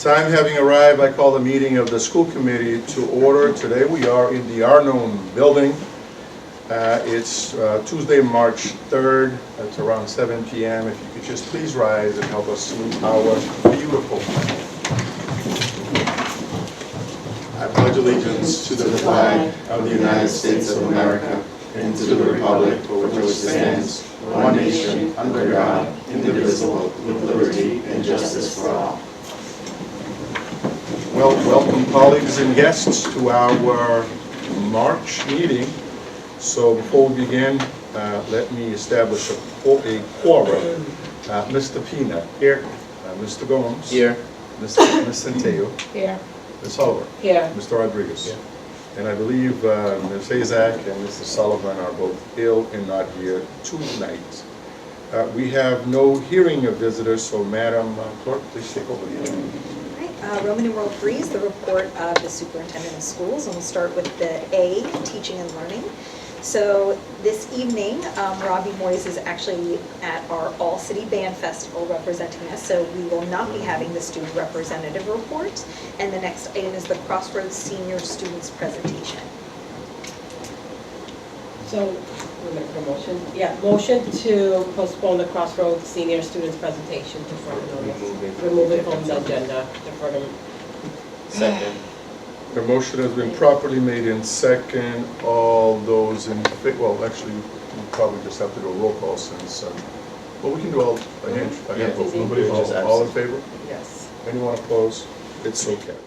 Time having arrived, I call the meeting of the school committee to order. Today we are in the Arnone building. It's Tuesday, March 3rd. It's around 7 p.m. If you could just please rise and help us salute our beautiful flag. I pledge allegiance to the flag of the United States of America and to the republic for which it stands, one nation, under God, indivisible, with liberty and justice for all. Well, welcome colleagues and guests to our March meeting. So before we begin, let me establish a quorum. Mr. Pina. Here. Mr. Gomes. Here. Ms. Centeo. Here. Ms. Oliver. Here. Mr. Rodriguez. Here. And I believe Ms. Hazak and Mr. Sullivan are both ill and not here tonight. We have no hearing of visitors, so Madam Clerk, please take over the hearing. Roman numeral 3 is the report of the Superintendent of Schools, and we'll start with the A, Teaching and Learning. So this evening, Robbie Moyes is actually at our All-City Band Festival representing us, so we will not be having the student representative report. And the next item is the Crossroads Senior Students Presentation. So, we'll make a motion. Yeah, motion to postpone the Crossroads Senior Students Presentation to further notice. Remove it from the agenda to further. Second. The motion has been properly made in second. All those in favor, well, actually, we'll probably just have to do a roll call since, well, we can do all a hand vote. Nobody, all in favor? Yes. Anyone opposed? It's so carried.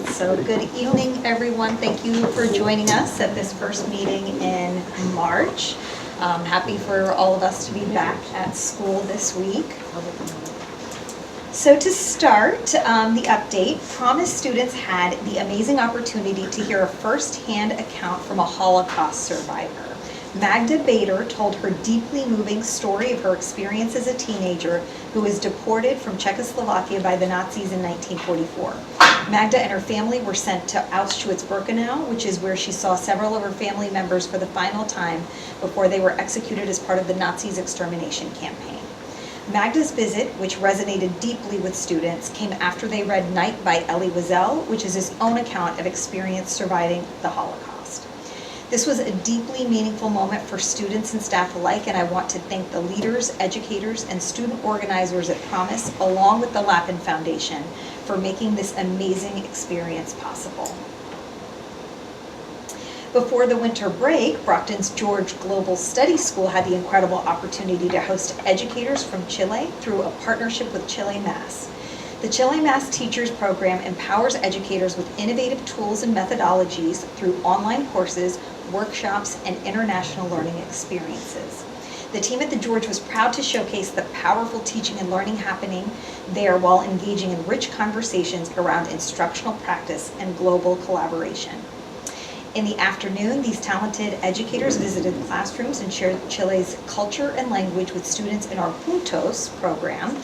So good evening, everyone. Thank you for joining us at this first meeting in March. Happy for all of us to be back at school this week. So to start the update, Promise students had the amazing opportunity to hear a first-hand account from a Holocaust survivor. Magda Bader told her deeply moving story of her experience as a teenager who was deported from Czechoslovakia by the Nazis in 1944. Magda and her family were sent to Auschwitz-Birkenau, which is where she saw several of her family members for the final time before they were executed as part of the Nazis' extermination campaign. Magda's visit, which resonated deeply with students, came after they read Night by Elie Wiesel, which is his own account of experience surviving the Holocaust. This was a deeply meaningful moment for students and staff alike, and I want to thank the leaders, educators, and student organizers at Promise, along with the Lapin Foundation, for making this amazing experience possible. Before the winter break, Brockton's George Global Study School had the incredible opportunity to host educators from Chile through a partnership with Chile Mass. The Chile Mass Teachers Program empowers educators with innovative tools and methodologies through online courses, workshops, and international learning experiences. The team at the George was proud to showcase the powerful teaching and learning happening there while engaging in rich conversations around instructional practice and global collaboration. In the afternoon, these talented educators visited classrooms and shared Chile's culture and language with students in our Puntos program.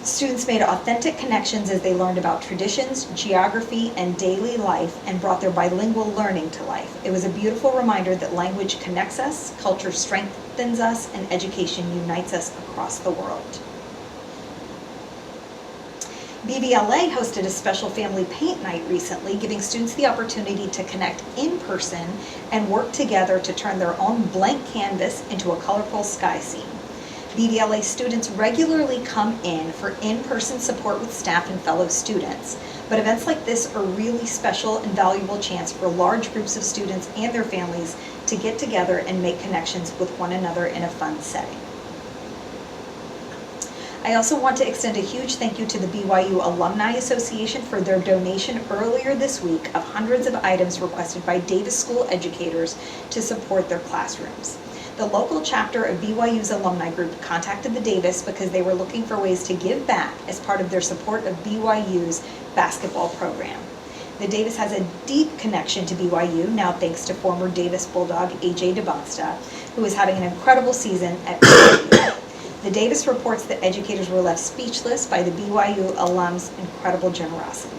Students made authentic connections as they learned about traditions, geography, and daily life and brought their bilingual learning to life. It was a beautiful reminder that language connects us, culture strengthens us, and education unites us across the world. BVLA hosted a special family paint night recently, giving students the opportunity to connect in person and work together to turn their own blank canvas into a colorful sky scene. BVLA students regularly come in for in-person support with staff and fellow students, but events like this are a really special and valuable chance for large groups of students and their families to get together and make connections with one another in a fun setting. I also want to extend a huge thank you to the BYU Alumni Association for their donation earlier this week of hundreds of items requested by Davis School educators to support their classrooms. The local chapter of BYU's alumni group contacted the Davis because they were looking for ways to give back as part of their support of BYU's basketball program. The Davis has a deep connection to BYU, now thanks to former Davis Bulldog AJ DeBonsta, who is having an incredible season at BYU. The Davis reports that educators were left speechless by the BYU alums' incredible generosity.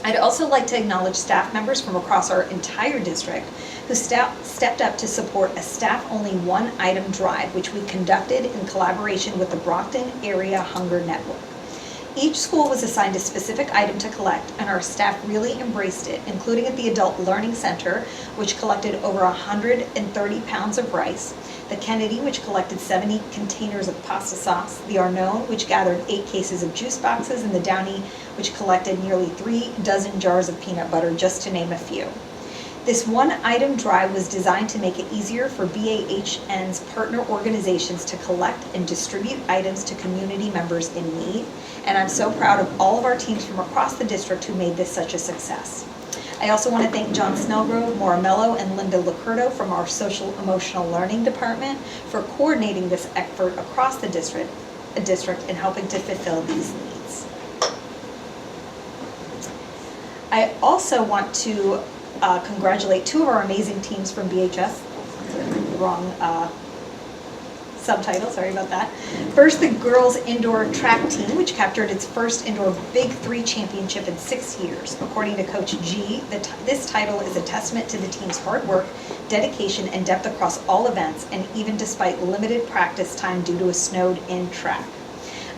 I'd also like to acknowledge staff members from across our entire district who stepped up to support a staff-only one-item drive, which we conducted in collaboration with the Brockton Area Hunger Network. Each school was assigned a specific item to collect, and our staff really embraced it, including at the Adult Learning Center, which collected over 130 pounds of rice, the Kennedy, which collected 70 containers of pasta sauce, the Arnone, which gathered 8 cases of juice boxes, and the Downey, which collected nearly 3 dozen jars of peanut butter, just to name a few. This one-item drive was designed to make it easier for BAHN's partner organizations to collect and distribute items to community members in need, and I'm so proud of all of our teams from across the district who made this such a success. I also want to thank John Snellgrove, Maura Mello, and Linda Lacurdo from our Social Emotional Learning Department for coordinating this effort across the district and helping to fulfill these needs. I also want to congratulate 2 of our amazing teams from BHS. Wrong subtitle, sorry about that. First, the girls indoor track team, which captured its first indoor Big 3 championship in 6 years. According to Coach G, this title is a testament to the team's hard work, dedication, and depth across all events, and even despite limited practice time due to a snowed-in track.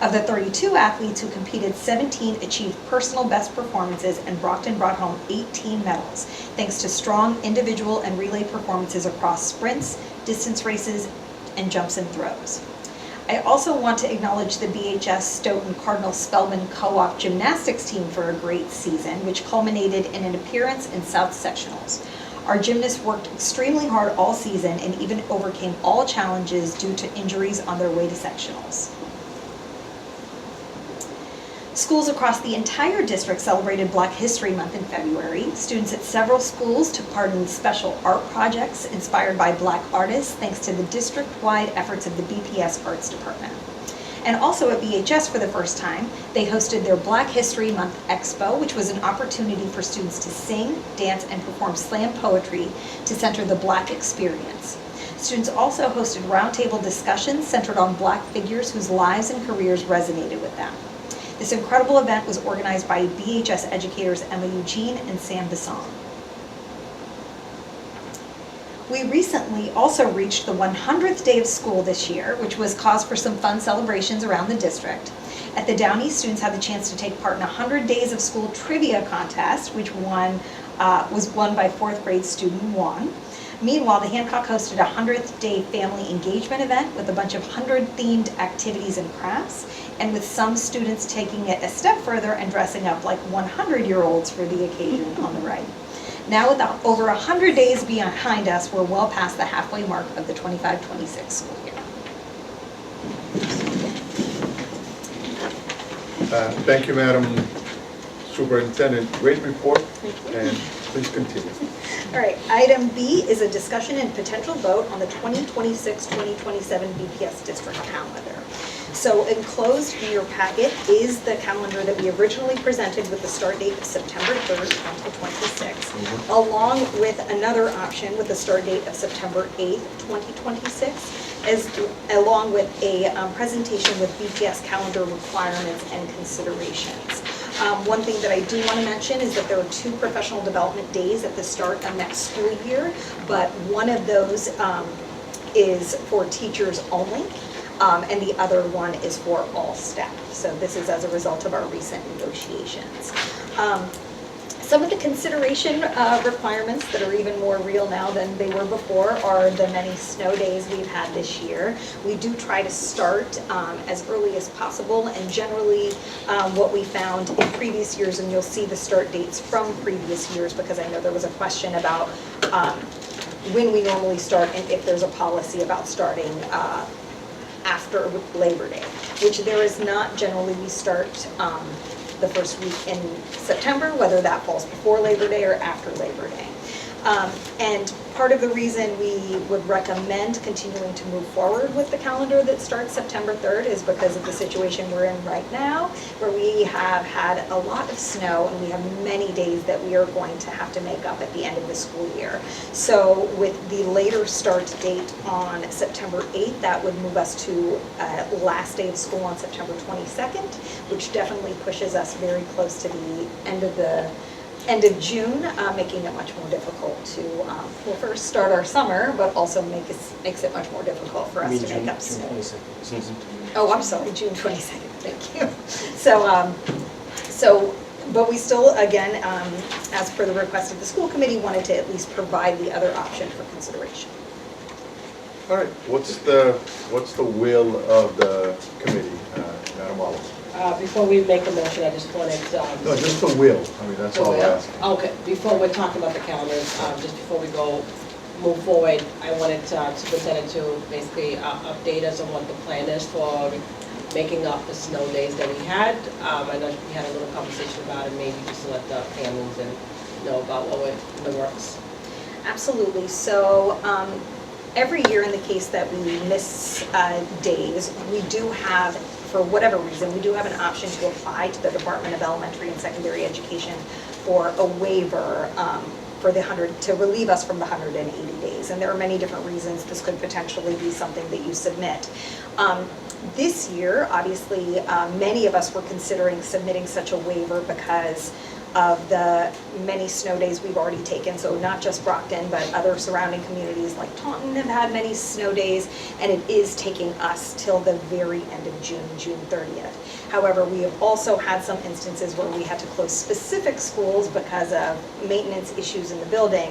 Of the 32 athletes who competed, 17 achieved personal best performances, and Brockton brought home 18 medals, thanks to strong individual and relay performances across sprints, distance races, and jumps and throws. I also want to acknowledge the BHS Stoughton Cardinal Spellman Co-op gymnastics team for a great season, which culminated in an appearance in South Sectionals. Our gymnasts worked extremely hard all season and even overcame all challenges due to injuries on their way to sectionals. Schools across the entire district celebrated Black History Month in February. Students at several schools took part in special art projects inspired by Black artists, thanks to the district-wide efforts of the BPS Arts Department. And also at BHS for the first time, they hosted their Black History Month Expo, which was an opportunity for students to sing, dance, and perform slam poetry to center the Black experience. Students also hosted roundtable discussions centered on Black figures whose lives and careers resonated with them. This incredible event was organized by BHS educators Emma Eugene and Sam Basson. We recently also reached the 100th day of school this year, which was cause for some fun celebrations around the district. At the Downey, students had the chance to take part in a 100 Days of School trivia contest, which was won by 4th grade student Juan. Meanwhile, the Hancock hosted a 100th day family engagement event with a bunch of 100-themed activities and crafts, and with some students taking it a step further and dressing up like 100-year-olds for the occasion on the right. Now, with over 100 days behind us, we're well past the halfway mark of the 25-26 school year. Thank you, Madam Superintendent. Great report, and please continue. All right, item B is a discussion and potential vote on the 2026-2027 BPS district calendar. So enclosed in your packet is the calendar that we originally presented with the start date of September 3rd, 2026, along with another option with the start date of September 8th, 2026, along with a presentation with BPS calendar requirements and considerations. One thing that I do want to mention is that there are 2 professional development days at the start of next school year, but one of those is for teachers only, and the other one is for all staff. So this is as a result of our recent negotiations. Some of the consideration requirements that are even more real now than they were before are the many snow days we've had this year. We do try to start as early as possible, and generally what we found in previous years, and you'll see the start dates from previous years because I know there was a question about when we normally start and if there's a policy about starting after Labor Day, which there is not. Generally, we start the first week in September, whether that falls before Labor Day or after Labor Day. And part of the reason we would recommend continuing to move forward with the calendar that starts September 3rd is because of the situation we're in right now, where we have had a lot of snow and we have many days that we are going to have to make up at the end of the school year. So with the later start date on September 8th, that would move us to last day of school on September 22nd, which definitely pushes us very close to the end of the end of June, making it much more difficult to, well, first start our summer, but also makes it much more difficult for us to make up snow. Oh, I'm sorry, June 22nd, thank you. But we still, again, as per the request of the school committee, wanted to at least provide the other option for consideration. All right, what's the will of the committee, Madam Oliver? Before we make a motion, I just wanted to. No, just the will, I mean, that's all we're asking. Okay, before we're talking about the calendars, just before we move forward, I wanted Superintendent to basically update us on what the plan is for making up the snow days that we had. I know we had a little conversation about it, maybe just to let the families know about what we're in the works. Absolutely. So every year in the case that we miss days, we do have, for whatever reason, we do have an option to apply to the Department of Elementary and Secondary Education for a waiver for to relieve us from the 180 days. And there are many different reasons this could potentially be something that you submit. This year, obviously, many of us were considering submitting such a waiver because of the many snow days we've already taken. So not just Brockton, but other surrounding communities like Taunton have had many snow days, and it is taking us till the very end of June, June 30th. However, we have also had some instances where we had to close specific schools because of maintenance issues in the building,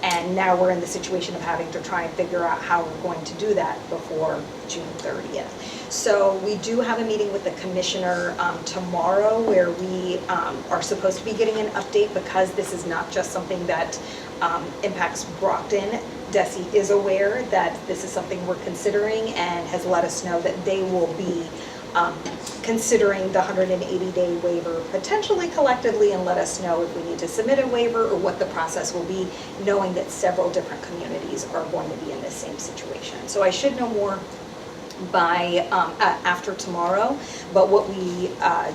and now we're in the situation of having to try and figure out how we're going to do that before June 30th. So we do have a meeting with the commissioner tomorrow where we are supposed to be getting an update, because this is not just something that impacts Brockton. DESE is aware that this is something we're considering and has let us know that they will be considering the 180-day waiver potentially collectively, and let us know if we need to submit a waiver or what the process will be, knowing that several different communities are going to be in the same situation. So I should know more by after tomorrow, but what we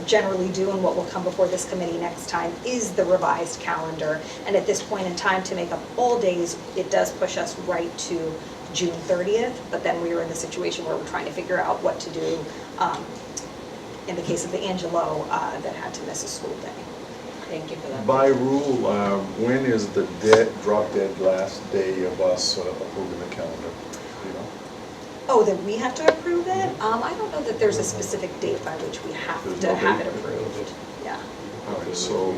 generally do and what will come before this committee next time is the revised calendar. And at this point in time, to make up all days, it does push us right to June 30th, but then we are in the situation where we're trying to figure out what to do in the case of the Angelo that had to miss a school day. Thank you for that. By rule, when is the drop dead last day of us approving the calendar? You know? Oh, that we have to approve it? I don't know that there's a specific date by which we have to have it approved. Yeah. All right, so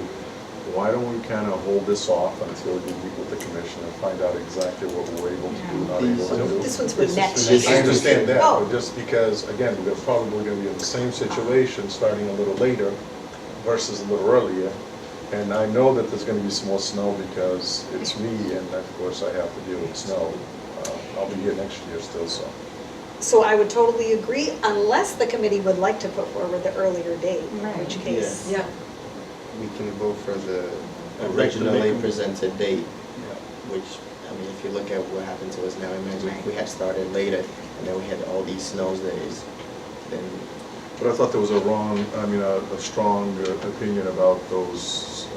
why don't we kind of hold this off until we meet with the commission and find out exactly what we're able to do, not able to do? This one's for next I year. understand that, Oh. but just because, again, we're probably going to be in the same situation, starting a little later versus a little earlier. And I know that there's going to be some more snow because it's me, and of course I have to deal with snow. I'll be here next year still, so. So I would totally agree, unless the committee would like to put forward the earlier date, in which case. Yeah. We can vote for the originally presented date, Yeah. which, I mean, if you look at what happened to us now, imagine if we had started later and then we had all these snow days, then. But I thought there was a strong opinion about those,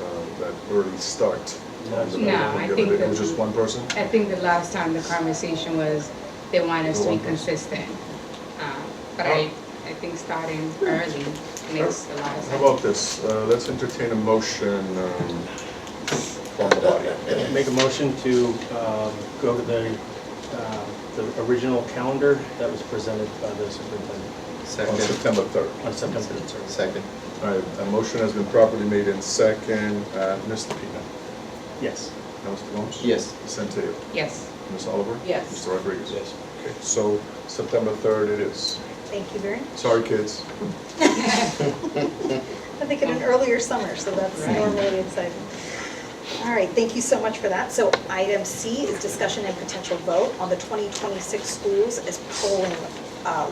that early start. No, I think It was just one person? I think the last time the conversation was they want us to be consistent. But I think starting early makes a lot of sense. How about this? Let's entertain a motion from the body. Make a motion to go to the original calendar that was presented by the superintendent On September 3rd. on September 3rd. Second. All right, a motion has been properly made in second. Mr. Pina? Yes. Mr. Gomes? Yes. Ms. Centeo? Yes. Ms. Oliver? Yes. Mr. Rodriguez? Yes. Okay, so September 3rd it is. Thank you very much. Sorry, kids. I think in an earlier summer, so that's normally exciting. All right, thank you so much for that. So item C is discussion and potential vote on the 2026 schools as polling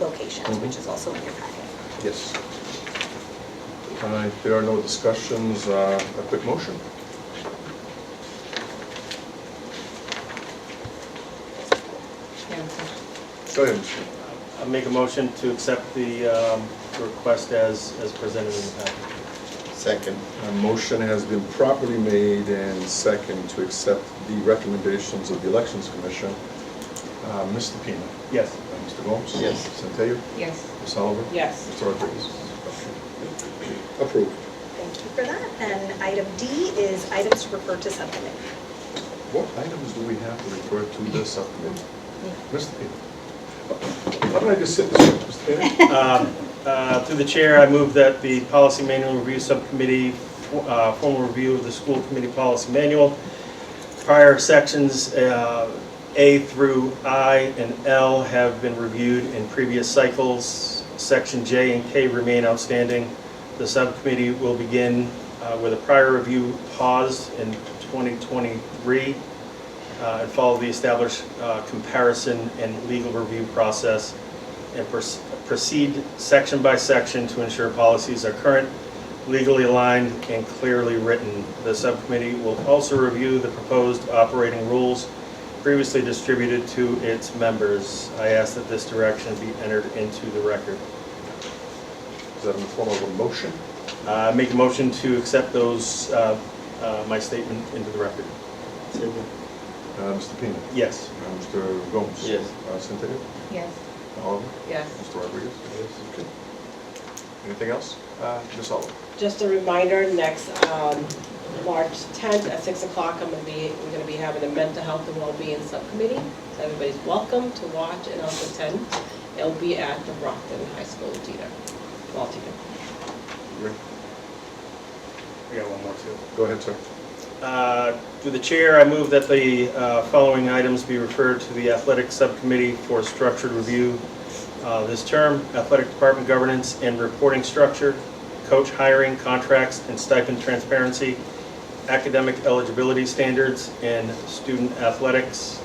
locations, which is also in your packet. Yes. If there are no discussions, a quick motion. Go ahead, Mr. I make a motion to accept the request as presented in the packet. Second. A motion has been properly made and second to accept the recommendations of the Elections Commission. Mr. Pina? Yes. Mr. Gomes? Yes. Centeo? Yes. Ms. Oliver? Yes. Mr. Rodriguez? Okay. Approved. Thank you for that. And item D is items to refer to subcommittee. What items do we have to refer to this subcommittee? Mr. Peter? Why don't I just sit this way, Mr. Peter? Through the chair, I move that the Policy Manual Review Subcommittee, formal review of the school committee policy manual, prior sections A through I and L have been reviewed in previous cycles. Section J and K remain outstanding. The subcommittee will begin with a prior review paused in 2023 and follow the established comparison and legal review process and proceed section by section to ensure policies are current, legally aligned, and clearly written. The subcommittee will also review the proposed operating rules previously distributed to its members. I ask that this direction be entered into the record. Is that in the form of a motion? Make a motion to accept those, my statement into the record. Mr. Pena? Yes. Mr. Gomes? Yes. Cynthia? Yes. Oliver? Yes. Mr. Rodriguez? Yes. Okay. Anything else? Ms. Oliver? Just a reminder, next March 10th at 6 o'clock, we're going to be having a mental health and well-being subcommittee. So everybody's welcome to watch and also attend. It'll be at the Brockton High School theater. We got one more too. Go ahead, sir. Through the chair, I move that the following items be referred to the athletic subcommittee for structured review this term: athletic department governance and reporting structure, coach hiring, contracts and stipend transparency, academic eligibility standards, and student athletics,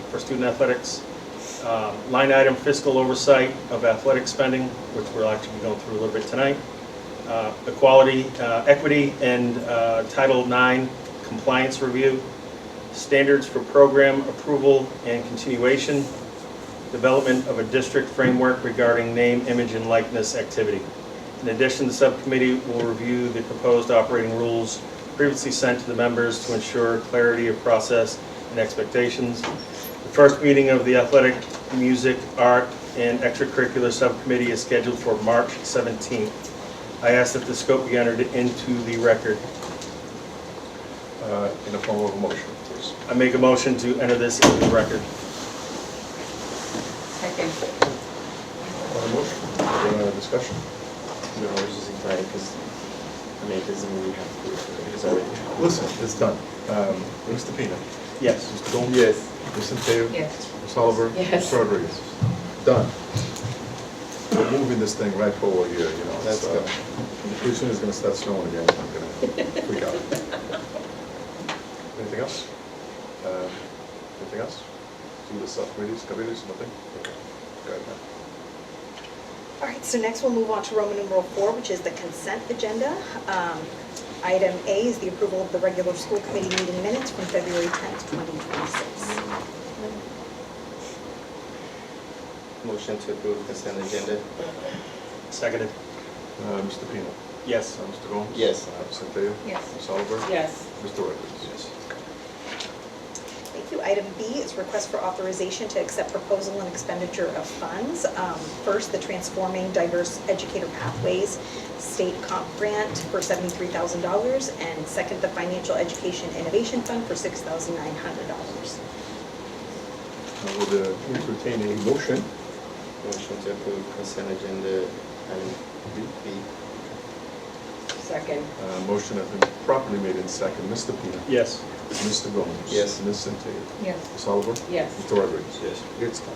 line item fiscal oversight of athletic spending, which we'll actually be going through a little bit tonight, equity and Title IX compliance review, standards for program approval and continuation, development of a district framework regarding name, image, and likeness activity. In addition, the subcommittee will review the proposed operating rules previously sent to the members to ensure clarity of process and expectations. The first meeting of the athletic, music, art, and extracurricular subcommittee is scheduled for March 17th. I ask that the scope be entered into the record. In the form of a motion, please. I make a motion to enter this into the record. Second. On the motion, discussion? No, I was just excited because, I mean, it doesn't really have to do with it. It's already happened. Listen, it's done. Mr. Pena? Yes. Mr. Gomes? Yes. Ms. Cynthia? Yes. Ms. Oliver? Yes. Mr. Rodriguez? Done. We're moving this thing right forward here, you know. That's good. Pretty soon it's gonna start snowing again, I'm gonna freak out. Anything else? Anything else? Do the subcommittees, committees, nothing? Okay. Go ahead, ma'am. All right, so next we'll move on to Roman numeral 4, which is the consent agenda. Item A is the approval of the regular school committee meeting minutes from February 10th, 2026. Motion to approve consent agenda? Seconded. Mr. Pena? Yes. Mr. Gomes? Yes. Cynthia? Yes. Ms. Oliver? Yes. Mr. Rodriguez? Yes. Thank you. Item B is request for authorization to accept proposal and expenditure of funds. First, the Transforming Diverse Educator Pathways State Comp Grant for $73,000, and second, the Financial Education Innovation Fund for $6,900. I would entertain a motion. Motion to approve consent agenda item B. Second. Motion has been properly made in second. Mr. Pena? Yes. Mr. Gomes? Yes. Ms. Cynthia? Yes. Ms. Oliver? Yes. Mr. Rodriguez? Yes. It's done.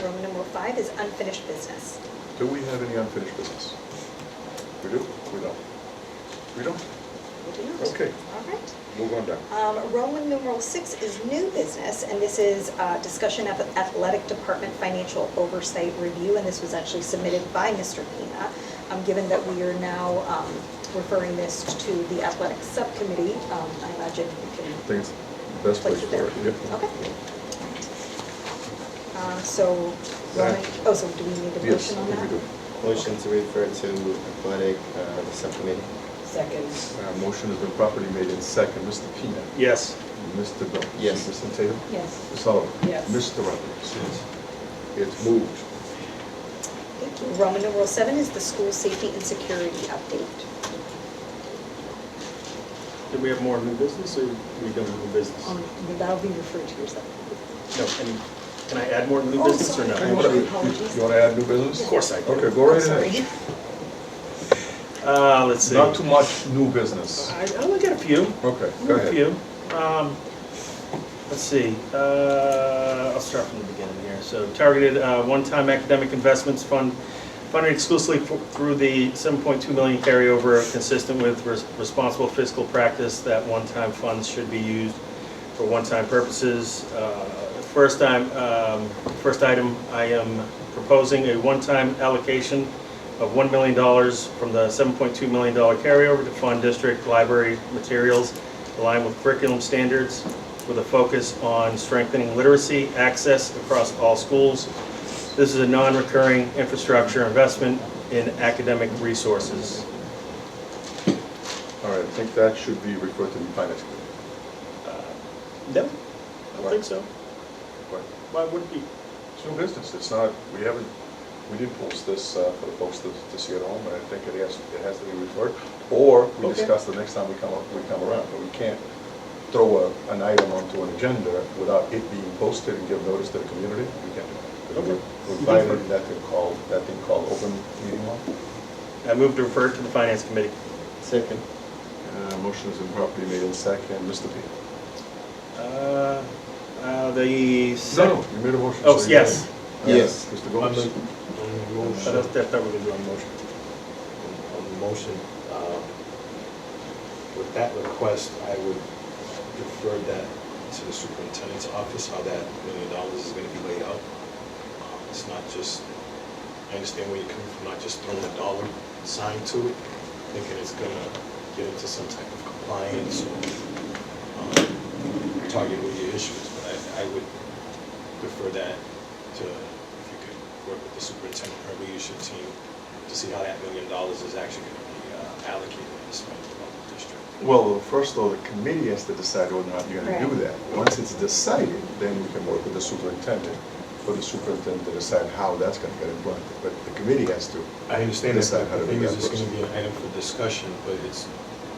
Roman numeral 5 is unfinished business. Do we have any unfinished business? We do? We don't? We don't? We do not. Okay, All right. move on down. Roman numeral 6 is new business, and this is discussion of athletic department financial oversight review, and this was actually submitted by Mr. Pena. Given that we are now referring this to the athletic subcommittee, I imagine we I can think it's the best place place it for there. it. Yep. Okay. So, Roman, so do we need a Yes, motion I on think that? we do. Motion to refer to athletic subcommittee? Second. Motion has been properly made in second. Mr. Pena? Yes. Mr. Gomes? Yes. Ms. Cynthia? Yes. Ms. Oliver? Yes. Mr. Rodriguez? Yes. It's moved. Thank you. Roman numeral 7 is the school safety and security update. Did we have more new business, or we don't have new business? That'll be referred to yourself. No, can I add more new Oh, business or sorry. no? You wanna- Apologies. You want to add new business? Of course I do. Okay, go right Sorry. ahead. Let's see. Not too much new business. I'll look at a few. Okay, go A ahead. few. Let's see, I'll start from the beginning here. So targeted one-time academic investments funded exclusively through the 7.2 million carryover, consistent with responsible fiscal practice that one-time funds should be used for one-time purposes. First item, I am proposing a one-time allocation of $1 million from the $7.2 million carryover to fund district library materials aligned with curriculum standards, with a focus on strengthening literacy access across all schools. This is a non-recurring infrastructure investment in academic resources. All right, I think that should be referred to the finance committee. No, I don't think so. What? Why would it be? It's new business, it's not, we didn't post this for the folks to see at home, and I think it has to be referred. Or we Okay. discuss the next time we come around, but we can't throw an item onto an agenda without it being posted and give notice to the community. We can't do that. Okay. We're violating that thing called open meeting law. I move to refer to the finance committee. Second. Motion has been properly made in second. Mr. P. The No, second. you made a motion. Oh, so you yes. may. Yes. Mr. Gomes? I thought we were going to do a motion. On the motion, with that request, I would defer that to the superintendent's office, how that $1 million is going to be laid out. It's not just, I understand where you're coming from, not just throwing a dollar sign to it, thinking it's going to get into some type of compliance or target with your issues, but I would defer that to, if you could work with the superintendent, her leadership team, to see how that $1 million is actually going to be allocated and spent throughout the district. Well, first though, the committee has to decide whether or not you're gonna do that. Once it's decided, then we can work with the superintendent, for the superintendent to decide how that's gonna get implemented. But the committee has to. I understand that, Decide how but to the do thing is, that it's first. gonna be an item for discussion, but it's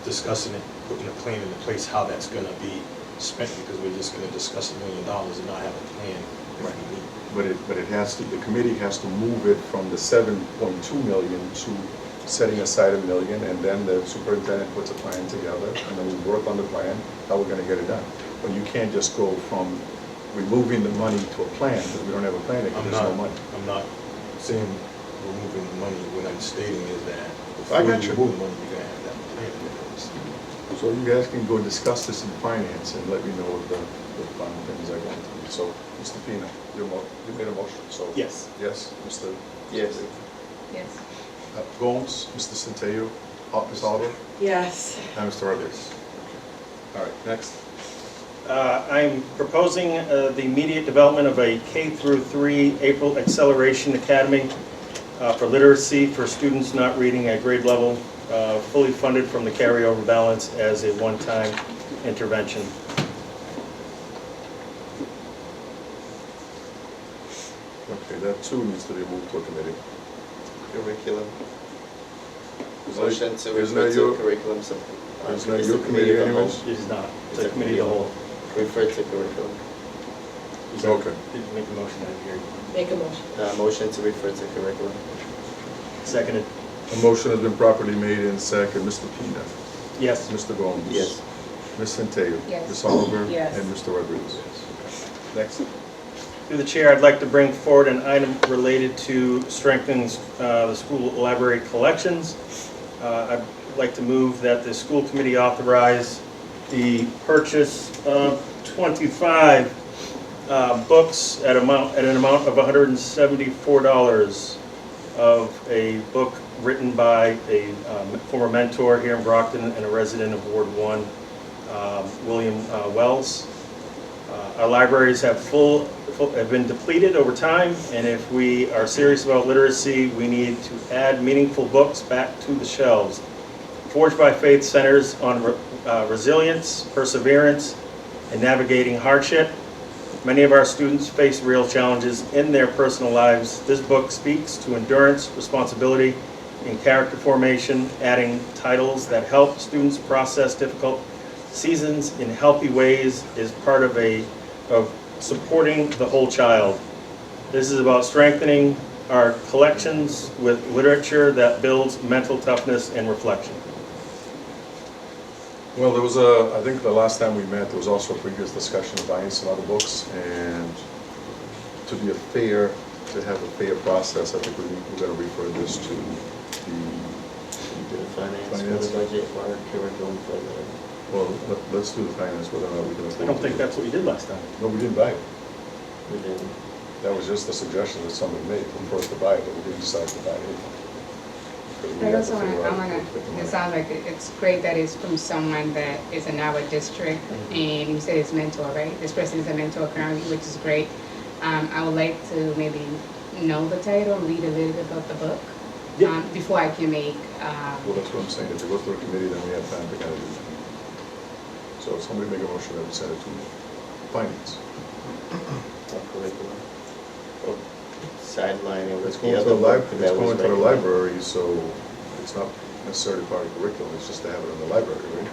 discussing it, putting a plan into place, how that's gonna be spent, because we're just gonna discuss $1 million and not have a plan if we need. But it has to, the committee has to move it from the 7.2 million to setting aside $1 million, and then the superintendent puts a plan together, and then we work on the plan, how we're gonna get it done. But you can't just go from removing the money to a plan, because we don't have a plan, because there's no money. I'm not saying removing the money, what I'm stating is that I before got you you. remove the money, you're gonna have that plan in place. So you guys can go discuss this in finance and let me know what the final things are going to be. So, Mr. Pina, you made a motion, so. Yes. Yes, Mr. Yes. Yes. Gomes, Mr. Centeio, Ms. Oliver, Yes. and Mr. Rodriguez. All right, next. I'm proposing the immediate development of a K through 3 April Acceleration Academy for literacy for students not reading at grade level, fully funded from the carryover balance as a one-time intervention. Okay, that too needs to be moved to a committee. Curriculum. Isn't Motion that- to isn't refer that to your- curriculum. Isn't that It's your the committee of the whole. anyways? It is not, it's a committee of the whole. Refer to curriculum. Okay. Did you make a motion? I didn't hear you. Make a motion. Motion to refer to curriculum. Seconded. A motion has been properly made in second. Mr. Pina, Yes. Mr. Gomes. Yes. Ms. Centeio. Yes. Ms. Oliver. Yes. And Mr. Rodriguez. Next. Through the chair, I'd like to bring forward an item related to strengthening the school library collections. I'd like to move that the school committee authorize the purchase of 25 books at an amount of $174 of a book written by a former mentor here in Brockton and a resident of Ward 1, William Wells. Our libraries have been depleted over time, and if we are serious about literacy, we need to add meaningful books back to the shelves. Forged by Faith centers on resilience, perseverance, and navigating hardship. Many of our students face real challenges in their personal lives. This book speaks to endurance, responsibility, and character formation, adding titles that help students process difficult Seasons in Healthy Ways is part of supporting the whole child. This is about strengthening our collections with literature that builds mental toughness and reflection. Well, there was I think the last time we met, there was also a previous discussion of buying some other books, and to have a fair process, I think we're going to refer this to The finance for Finance. the budget or curriculum for the, well, let's do the finance, whether or not we can afford I don't to think do it. that's what you did last time. No, we didn't buy it. we did. That was just a suggestion that somebody made for us to buy it, but we didn't decide to buy it. 'Cause we I had also to figure out wanna, where to put the money. it sounds like it's great that it's from someone that is in our district, and you said it's mentor, right? This person is a mentor currently, which is great. I would like to maybe know the title and read a little bit about the book, Yeah. before I can make, Well, that's what I'm saying, if it goes to a committee, then we have time to kind of do that. So if somebody make a motion that we send it to finance. Or curriculum. Or sideline it It's with going the to the other book library, that it's was going to the regular. library, so it's not necessarily part of the curriculum, it's just to have it in the library, right?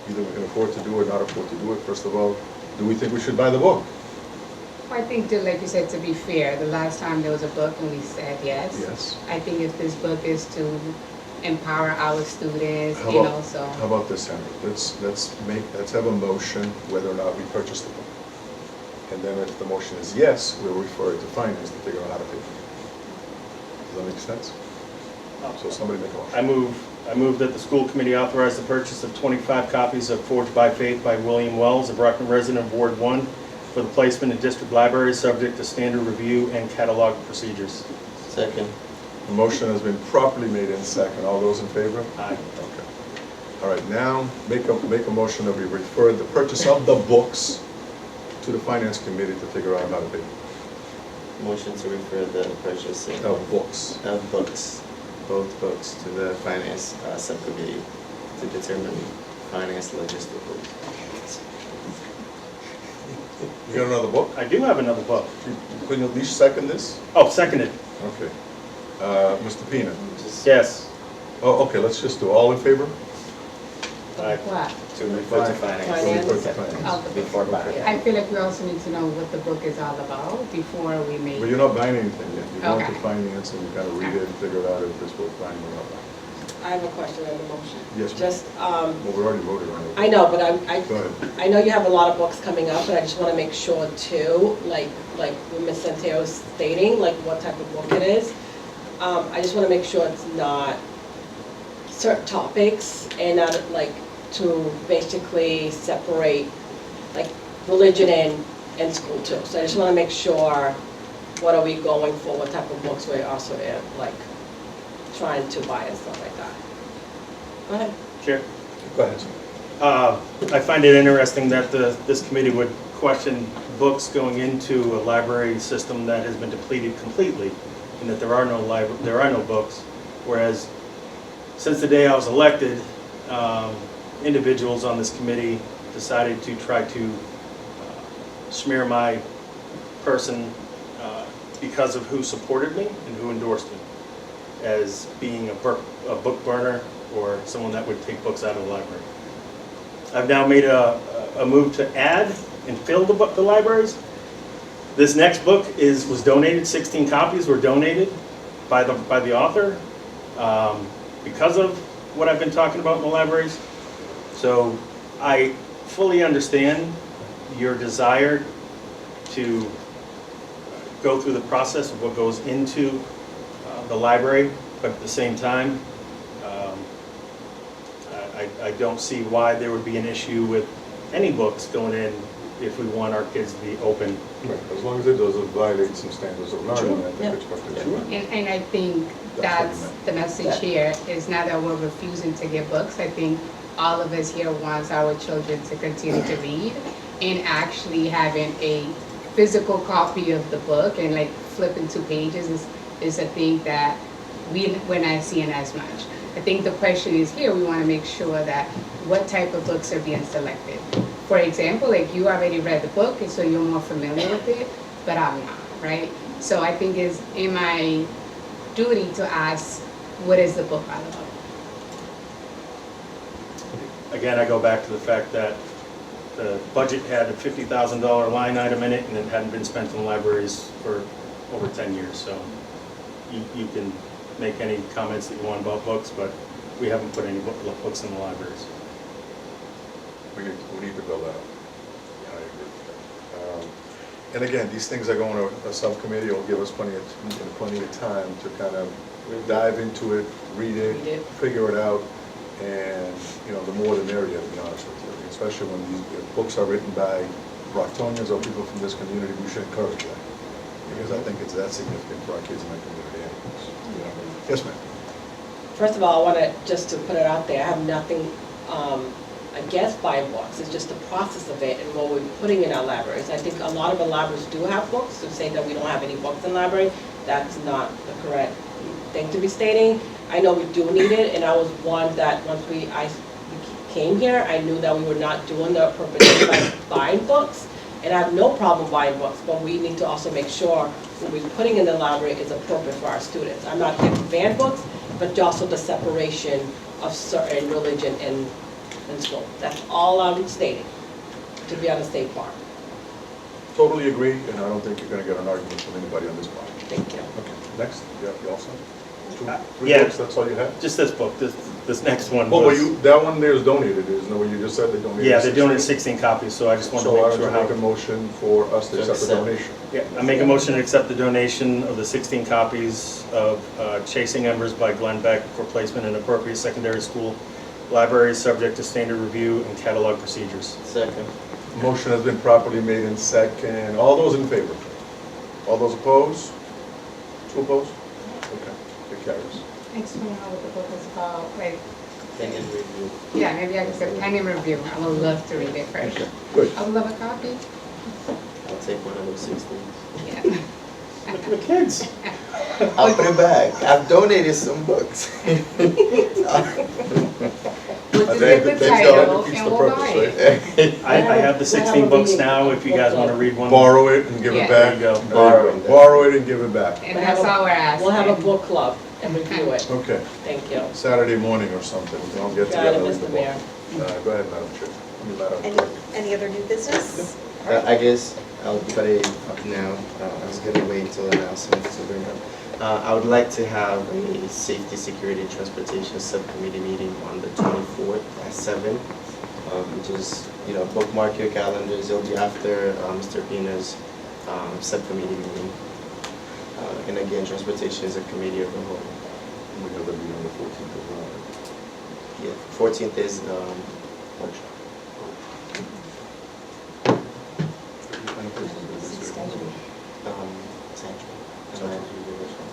Either we can afford to do it or not afford to do it. First of all, do we think we should buy the book? I think that, like you said, to be fair, the last time there was a book and we said yes. Yes. I think if this book is to empower our students, How you about- know, so. How about this, Henry? Let's have a motion whether or not we purchase the book. And then if the motion is yes, we'll refer it to finance to figure out how to pay for it. Does that make sense? So somebody make a motion. I move that the school committee authorize the purchase of 25 copies of Forged by Faith by William Wells, a Brockton resident of Ward 1, for the placement in district libraries, subject to standard review and catalog procedures. Second. The motion has been properly made in second. All those in favor? Aye. Okay. All right, now make a motion that we refer the purchase of the books to the finance committee to figure out how to pay. Motion to refer the purchase Of books. of books, both books, to the finance subcommittee to determine finance logistical. You got another book? I do have another book. Couldn't you at least second this? Oh, seconded. Okay. Mr. Pena? Yes. Oh, okay, let's just do all in favor? Aye. What? To refer to finance. Finance. Refer to finance. Of the book. Before buying. I feel like we also need to know what the book is all about before we make. But you're not buying anything yet. You're going to Okay. finance and you gotta read it and figure out if it's worth buying or not buying. I have a question on the motion. Yes, ma'am. Just, Well, we already voted on it. I know, but Go ahead. I know you have a lot of books coming up, but I just want to make sure too, like what Ms. Santiago was stating, like what type of book it is. I just want to make sure it's not certain topics and not like to basically separate like religion and school too. So I just want to make sure, what are we going for, what type of books we're also like trying to buy and stuff like that. Go ahead. Chair. Go ahead. I find it interesting that this committee would question books going into a library system that has been depleted completely, and that there are no books. Whereas, since the day I was elected, individuals on this committee decided to try to smear my person because of who supported me and who endorsed me as being a book burner or someone that would take books out of the library. I've now made a move to add and fill the libraries. This next book was donated. 16 copies were donated by the author because of what I've been talking about in the libraries. So I fully understand your desire to go through the process of what goes into the library, but at the same time, I don't see why there would be an issue with any books going in if we want our kids to be open. Right, as long as it doesn't violate some standards of learning, I think Yep. it's perfectly fine. And I think That's that's what the message here, is not that we're refusing to get books. I think all of us here wants our children to continue to read, and actually having a physical copy of the book and like flipping 2 pages is a thing that we're not seeing as much. I think the question is here, we want to make sure that what type of books are being selected. For example, like you already read the book, and so you're more familiar with it, but I'm not, right? So I think it's in my duty to ask, what is the book all about? Again, I go back to the fact that the budget had a $50,000 line item in it, and it hadn't been spent in libraries for over 10 years, so you can make any comments that you want about books, but we haven't put any books in the libraries. We need to build that up. Yeah, I agree with that. And again, these things are going to a subcommittee, will give us plenty of time to kind of dive into it, read Read it, it. figure it out, and, the more the merrier, to be honest with you. Especially when these books are written by Brocktonians or people from this community, we should encourage that. Because I think it's that significant for our kids in our community anyways. Yes, ma'am. First of all, I want to, just to put it out there, I have nothing against buying books. It's just the process of it and what we're putting in our libraries. I think a lot of the libraries do have books. To say that we don't have any books in the library, that's not the correct thing to be stating. I know we do need it, and I was one that once I came here, I knew that we were not doing the appropriate thing by buying books. And I have no problem buying books, but we need to also make sure what we're putting in the library is appropriate for our students. I'm not against banned books, but also the separation of certain religion in school. That's all I'm stating, to be on the state farm. Totally agree, and I don't think you're going to get an argument from anybody on this part. Thank you. Okay, next, you also? Three Yeah. books, that's all you have? Just this book, this next one Oh, was... that one there is donated, isn't it? What you just said they donated? Yeah, they're doing it 16 copies, so I just wanted to So I make would sure make a how... motion for us to accept the donation. Yeah, I make a motion to accept the donation of the 16 copies of Chasing Embers by Glenn Beck for placement in appropriate secondary school libraries, subject to standard review and catalog procedures. Second. Motion has been properly made in second. All those in favor? All those opposed? Two opposed? Okay, it carries. I just want to know what the book is about, like, Then in review. yeah, maybe I can say pen and review. I would love to read it first. Okay, good. I would love a copy. I'll take one of those 16. Yeah. Look at the kids. I'll put it back. I've donated some books. We'll just That get the still title defeats and the we'll purpose, buy it. I have the 16 books now, if you guys want to read one. Borrow it and give Yeah. it back. There you go. There you Borrow go. it. Borrow it and give it back. And that's all we're asking. We'll have a book club and review it. Okay, Thank you. Saturday morning or something, we can all get Got it, together. and read the Mr. book. Mayor. Go ahead, Madam Chair. Madam Any, Clerk. any other new business? I guess I'll put it up now. I was gonna wait until announcements to bring up. I would like to have a safety, security, and transportation subcommittee meeting on the 24th at 7, which is, bookmark your calendars. It'll be after Mr. Pina's subcommittee meeting. And again, transportation is a committee of the whole. We have the meeting on the 14th of November. Yeah, 14th is workshop. Central. And I do the workshop.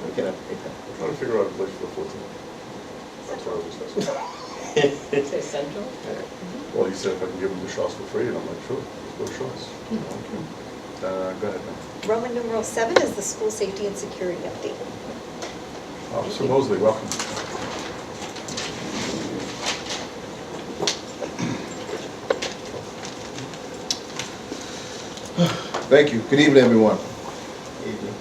We can update that. We're trying to figure out a place for the 14th. That's what I was discussing. Say Central? Well, he said if I can give him the shots for free, and I'm like, sure, let's go to shots. Okay. Go ahead, ma'am. Roman numeral 7 is the school safety and security update. Officer Mosley, welcome. Thank you. Good evening, everyone. Evening.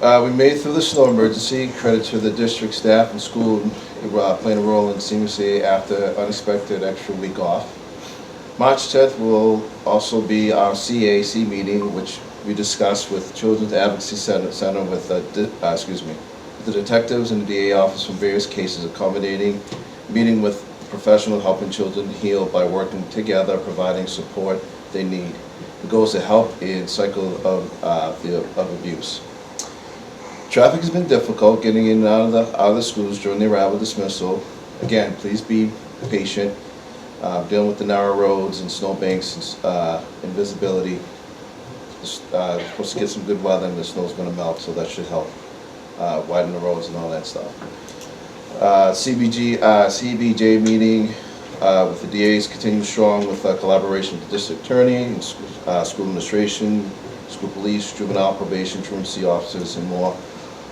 We made it through the snow emergency. Credit to the district staff and school playing a role in seamlessly after unexpected extra week off. March 10th will also be our CAC meeting, which we discussed with Children's Advocacy Center with the detectives and the DA office from various cases, accommodating, meeting with professional helping children heal by working together, providing support they need. The goal is to help in cycle of abuse. Traffic has been difficult getting in and out of the schools during the arrival dismissal. Again, please be patient. Dealing with the narrow roads and snowbanks and visibility. Supposed to get some good weather and the snow's going to melt, so that should help widen the roads and all that stuff. CBJ meeting with the DAs continues strong with collaboration with the district attorney, and school administration, school police, juvenile probation, truancy officers, and more.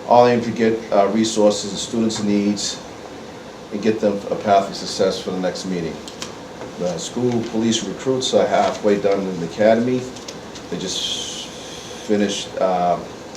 All aim to get resources and students' needs and get them a path of success for the next meeting. The school police recruits are halfway done in the academy. They just finished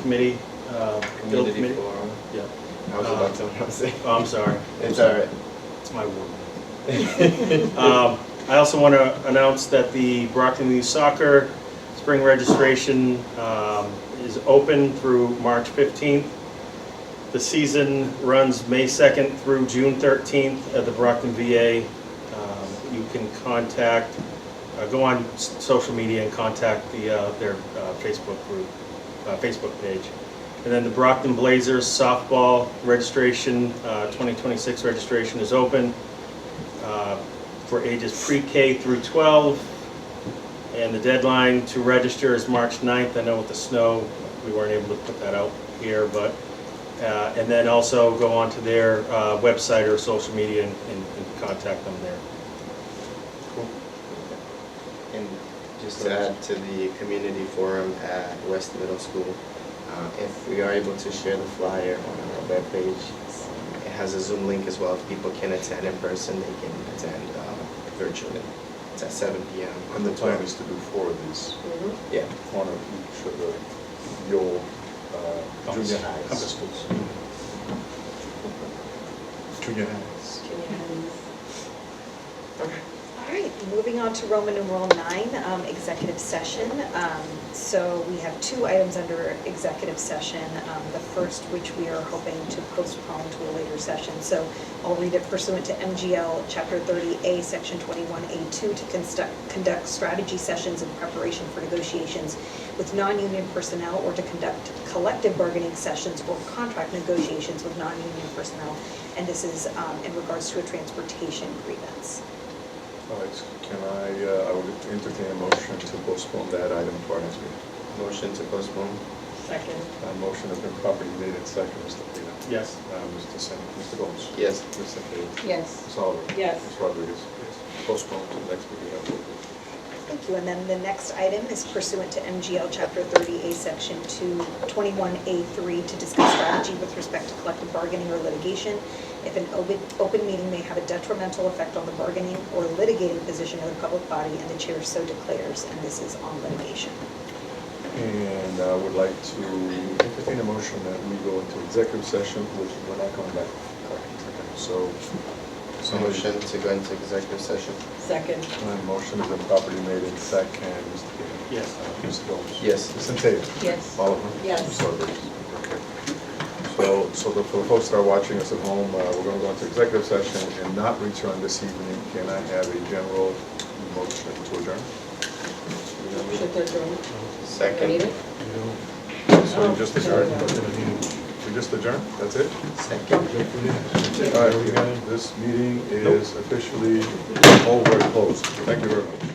committee, build Community committee. forum. Yeah. I was about to announce it. Oh, I'm sorry. It's all right. It's my word. I also want to announce that the Brockton Youth Soccer spring registration is open through March 15th. The season runs May 2nd through June 13th at the Brockton VA. You can contact, go on social media and contact their Facebook group, Facebook page. And then the Brockton Blazers softball registration, 2026 registration is open for ages pre-K through 12. And the deadline to register is March 9th. I know with the snow, we weren't able to put that out here, but, and then also go onto their website or social media and contact them there. And just to add to the community forum at West Middle School, if we are able to share the flyer on our webpage, it has a Zoom link as well. If people can attend in person, they can attend virtually. It's at 7 p.m. And the plan is to do 4 of these, Yeah. one of each of your junior Compass highs. schools. Junior highs. All right, moving on to Roman numeral 9, executive session. So we have 2 items under executive session. The first, which we are hoping to postpone to a later session. So I'll read it pursuant to MGL Chapter 30A, Section 21A2, to conduct strategy sessions in preparation for negotiations with non-union personnel, or to conduct collective bargaining sessions or contract negotiations with non-union personnel. And this is in regards to a transportation grievance. All right, can I would entertain a motion to postpone that item to our next meeting. Motion to postpone. Second. Motion has been properly made and second, Mr. Pena. Yes. Mr. Sen, Mr. Gomes. Yes. Mr. Pena. Yes. Ms. Oliver. Yes. Ms. Rodriguez. Yes. Postpone to the next meeting. Thank you. And then the next item is pursuant to MGL Chapter 30A, Section 221A3, to discuss strategy with respect to collective bargaining or litigation. If an open meeting may have a detrimental effect on the bargaining or litigating position of the public body, and the chair so declares, and this is on litigation. And I would like to entertain a motion that we go into executive session, which we're not coming back. Okay, so. Motion to go into executive session. Second. Motion has been properly made and second, Mr. Pena. Yes. Mr. Gomes. Yes. Ms. Taylor. Yes. Oliver. Yes. Ms. Rodriguez. Okay. So for the folks that are watching us at home, we're going to go into executive session and not return this evening. Can I have a general motion to adjourn? Motion to adjourn. Second. Need it? So we just adjourned? We just adjourned? That's it? Second. All right, this meeting is officially over and closed. Thank you very much.